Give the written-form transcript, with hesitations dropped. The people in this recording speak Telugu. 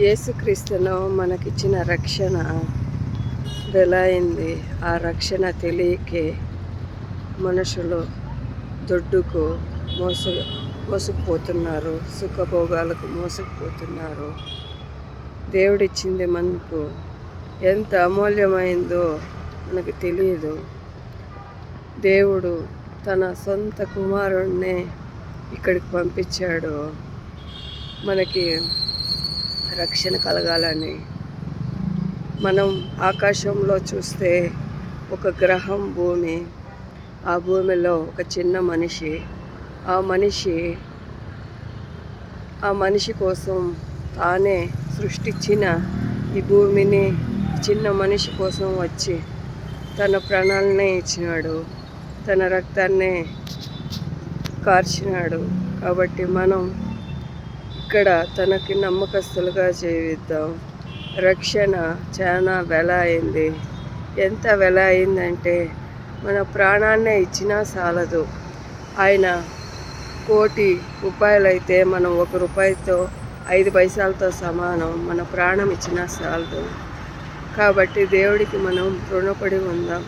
యేసుక్రీస్తును మనకిచ్చిన రక్షణ వెలైంది. ఆ రక్షణ తెలియకే మనుషులు దొడ్డుకు మోసుకుపోతున్నారు, సుఖభోగాలకు మోసుకుపోతున్నారు. దేవుడిచ్చింది మనకు ఎంత అమూల్యమైందో మనకు తెలియదు. దేవుడు తన సొంత కుమారుణ్ణి ఇక్కడికి పంపించాడు మనకి రక్షణ కలగాలని. మనం ఆకాశంలో చూస్తే ఒక గ్రహం భూమి, ఆ భూమిలో ఒక చిన్న మనిషి, ఆ మనిషి కోసం తానే సృష్టించిన ఈ భూమిని చిన్న మనిషి కోసం వచ్చి తన ప్రాణాలనే ఇచ్చినాడు, తన రక్తాన్నే కార్చినాడు. కాబట్టి మనం ఇక్కడ తనకి నమ్మకస్తులుగా జీవిద్దాం. రక్షణ చాలా వెల అయింది. ఎంత వెల అయిందంటే మన ప్రాణాన్నే ఇచ్చినా చాలదు. ఆయన 1,00,00,000 రూపాయలైతే మనం 1 రూపాయితో 5 పైసలతో సమానం. మన ప్రాణం ఇచ్చినా చాలదు. కాబట్టి దేవుడికి మనం రుణపడి ఉందాం.